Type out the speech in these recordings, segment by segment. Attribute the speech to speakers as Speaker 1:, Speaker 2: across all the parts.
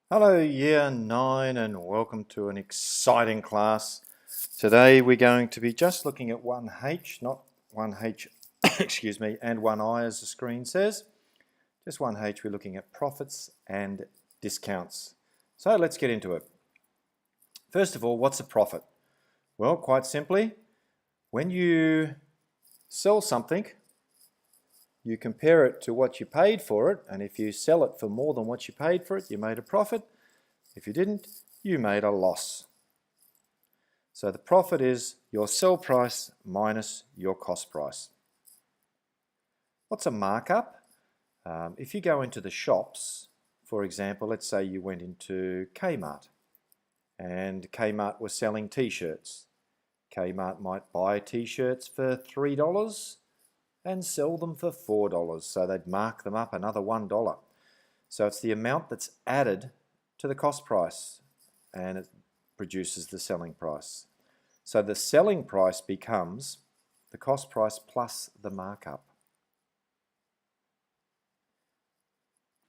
Speaker 1: Hello Year 9 and welcome to an exciting class. Today we're going to be just looking at 1H, not 1H, excuse me, and 1I as the screen says. Just 1H, we're looking at profits and discounts. So let's get into it. First of all, what's a profit? Well, quite simply, when you sell something, you compare it to what you paid for it, and if you sell it for more than what you paid for it, you made a profit. If you didn't, you made a loss. So the profit is your sell price minus your cost price. What's a markup? If you go into the shops, for example, let's say you went into Kmart and Kmart was selling t-shirts. Kmart might buy t-shirts for $3 and sell them for $4. So they'd mark them up another $1. So it's the amount that's added to the cost price and it produces the selling price. So the selling price becomes the cost price plus the markup.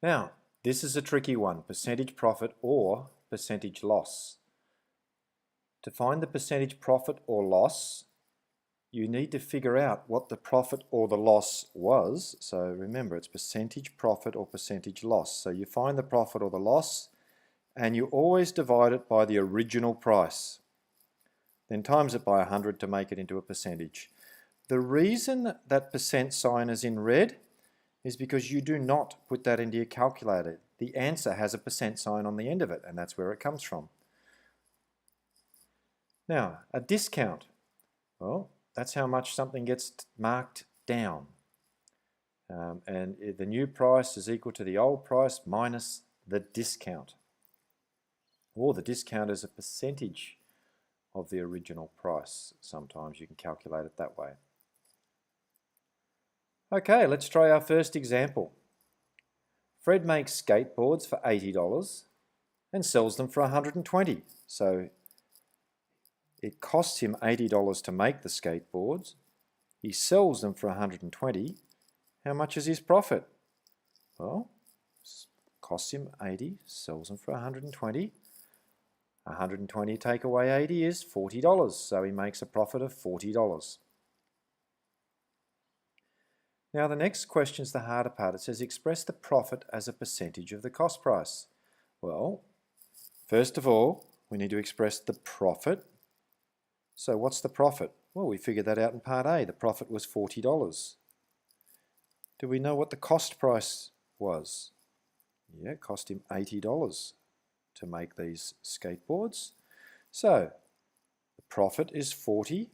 Speaker 1: Now, this is a tricky one, percentage profit or percentage loss. To find the percentage profit or loss, you need to figure out what the profit or the loss was. So remember, it's percentage profit or percentage loss. So you find the profit or the loss and you always divide it by the original price. Then times it by 100 to make it into a percentage. The reason that percent sign is in red is because you do not put that into your calculator. The answer has a percent sign on the end of it, and that's where it comes from. Now, a discount. Well, that's how much something gets marked down. And the new price is equal to the old price minus the discount. Or the discount is a percentage of the original price. Sometimes you can calculate it that way. Okay, let's try our first example. Fred makes skateboards for $80 and sells them for $120. So it costs him $80 to make the skateboards. He sells them for $120. How much is his profit? Well, costs him $80, sells them for $120. 120 take away 80 is $40, so he makes a profit of $40. Now the next question is the harder part. It says express the profit as a percentage of the cost price. Well, first of all, we need to express the profit. So what's the profit? Well, we figured that out in part A. The profit was $40. Do we know what the cost price was? Yeah, it cost him $80 to make these skateboards. So the profit is 40.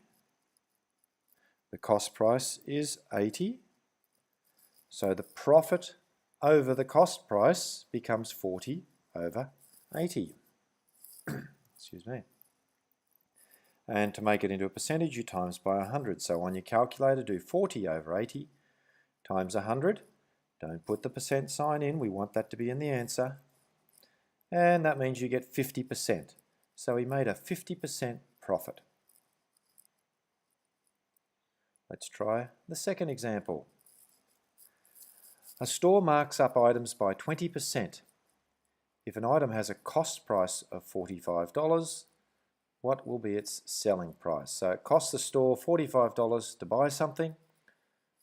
Speaker 1: The cost price is 80. So the profit over the cost price becomes 40 over 80. Excuse me. And to make it into a percentage, you times by 100. So on your calculator, do 40 over 80 times 100. Don't put the percent sign in. We want that to be in the answer. And that means you get 50%. So he made a 50% profit. Let's try the second example. A store marks up items by 20%. If an item has a cost price of $45, what will be its selling price? So it costs the store $45 to buy something,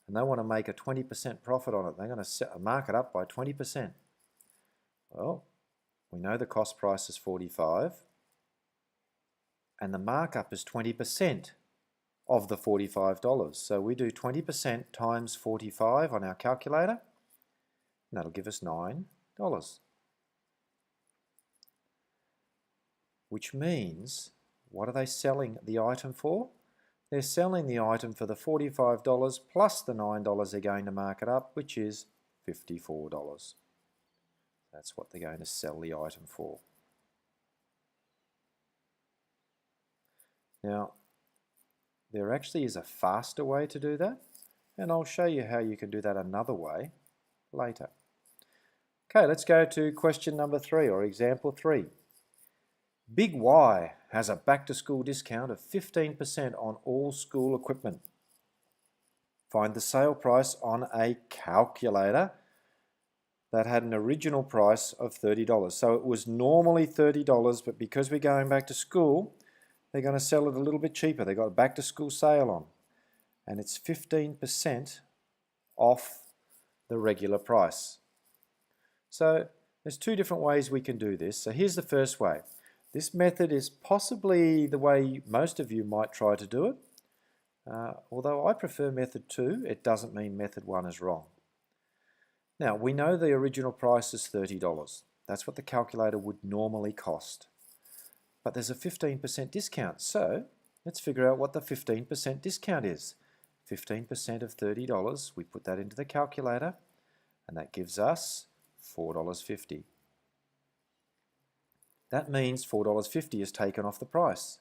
Speaker 1: and they want to make a 20% profit on it. They're going to mark it up by 20%. Well, we know the cost price is $45, and the markup is 20% of the $45. So we do 20% times 45 on our calculator, and that'll give us $9. Which means, what are they selling the item for? They're selling the item for the $45 plus the $9 they're going to mark it up, which is $54. That's what they're going to sell the item for. Now, there actually is a faster way to do that, and I'll show you how you can do that another way later. Okay, let's go to question number 3, or example 3. Big Y has a back-to-school discount of 15% on all school equipment. Find the sale price on a calculator that had an original price of $30. So it was normally $30, but because we're going back to school, they're going to sell it a little bit cheaper. They got a back to school sale on, and it's 15% off the regular price. So there's two different ways we can do this. So here's the first way. This method is possibly the way most of you might try to do it. Although I prefer method 2, it doesn't mean method 1 is wrong. Now, we know the original price is $30. That's what the calculator would normally cost. But there's a 15% discount, so let's figure out what the 15% discount is. 15% of $30, we put that into the calculator, and that gives us $4.50. That means $4.50 is taken off the price.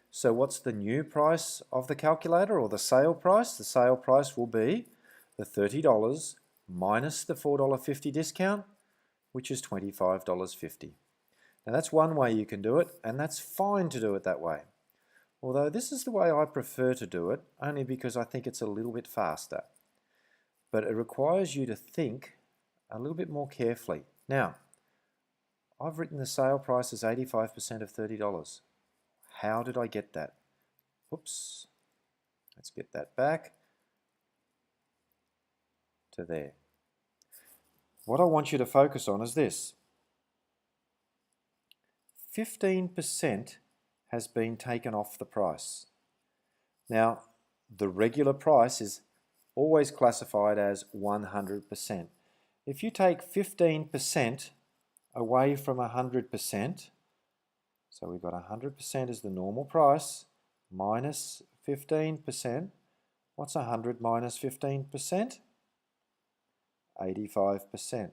Speaker 1: So what's the new price of the calculator, or the sale price? The sale price will be the $30 minus the $4.50 discount, which is $25.50. Now that's one way you can do it, and that's fine to do it that way. Although this is the way I prefer to do it, only because I think it's a little bit faster. But it requires you to think a little bit more carefully. Now, I've written the sale price as 85% of $30. How did I get that? Whoops. Let's get that back to there. What I want you to focus on is this. 15% has been taken off the price. Now, the regular price is always classified as 100%. If you take 15% away from 100%, so we've got 100% as the normal price, minus 15%. What's 100 minus 15%? 85%.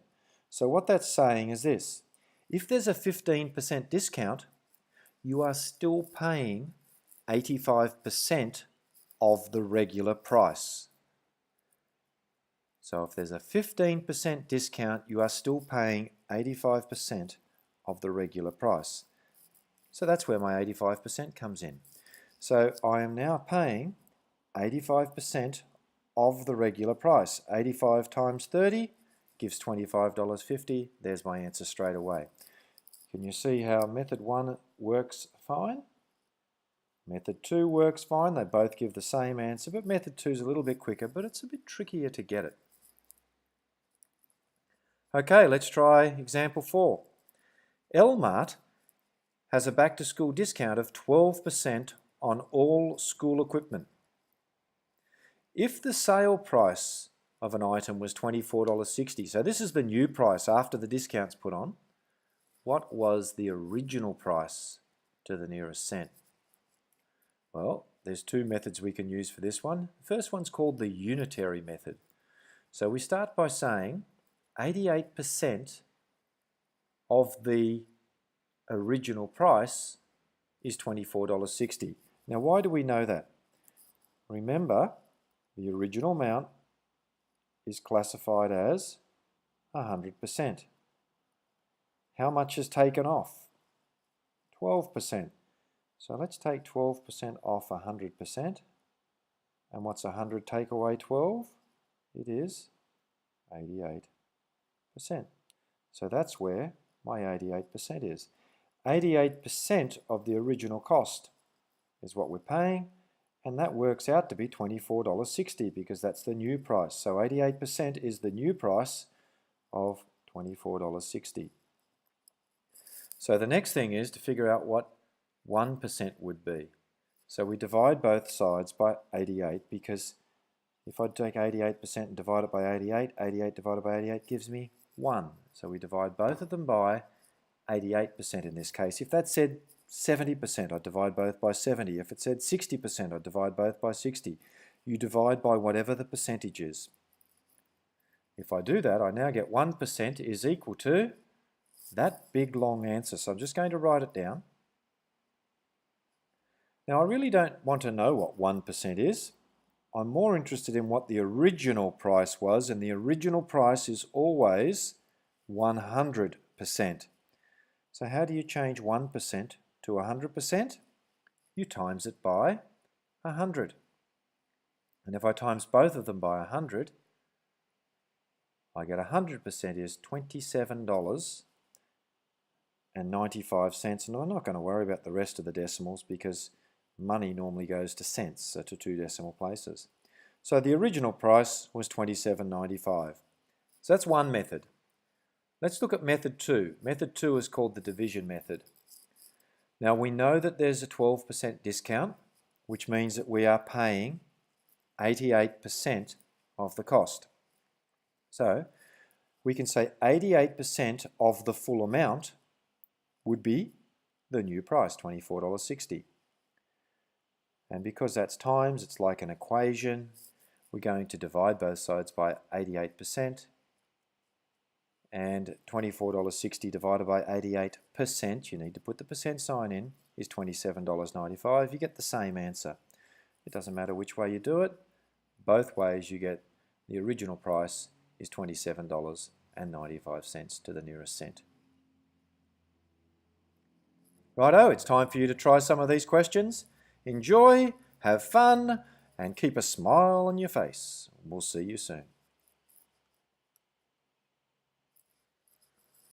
Speaker 1: So what that's saying is this. If there's a 15% discount, you are still paying 85% of the regular price. So if there's a 15% discount, you are still paying 85% of the regular price. So that's where my 85% comes in. So I am now paying 85% of the regular price. 85 times 30 gives $25.50. There's my answer straight away. Can you see how method 1 works fine? Method 2 works fine. They both give the same answer, but method 2 is a little bit quicker, but it's a bit trickier to get it. Okay, let's try example 4. Elmart has a back-to-school discount of 12% on all school equipment. If the sale price of an item was $24.60, so this is the new price after the discount's put on, what was the original price to the nearest cent? Well, there's two methods we can use for this one. The first one's called the unitary method. So we start by saying 88% of the original price is $24.60. Now, why do we know that? Remember, the original amount is classified as 100%. How much is taken off? 12%. So let's take 12% off 100%. And what's 100 take away 12? It is 88%. So that's where my 88% is. 88% of the original cost is what we're paying, and that works out to be $24.60 because that's the new price. So 88% is the new price of $24.60. So the next thing is to figure out what 1% would be. So we divide both sides by 88 because if I take 88% and divide it by 88, 88 divided by 88 gives me 1. So we divide both of them by 88% in this case. If that said 70%, I'd divide both by 70. If it said 60%, I'd divide both by 60. You divide by whatever the percentage is. If I do that, I now get 1% is equal to that big long answer. So I'm just going to write it down. Now I really don't want to know what 1% is. I'm more interested in what the original price was, and the original price is always 100%. So how do you change 1% to 100%? You times it by 100. And if I times both of them by 100, I get 100% is $27.95, and I'm not going to worry about the rest of the decimals because money normally goes to cents, so to 2 decimal places. So the original price was $27.95. So that's one method. Let's look at method 2. Method 2 is called the division method. Now we know that there's a 12% discount, which means that we are paying 88% of the cost. So we can say 88% of the full amount would be the new price, $24.60. And because that's times, it's like an equation. We're going to divide both sides by 88%. And $24.60 divided by 88%, you need to put the percent sign in, is $27.95. You get the same answer. It doesn't matter which way you do it. Both ways you get the original price is $27.95 to the nearest cent. Righto, it's time for you to try some of these questions. Enjoy, have fun, and keep a smile on your face. We'll see you soon.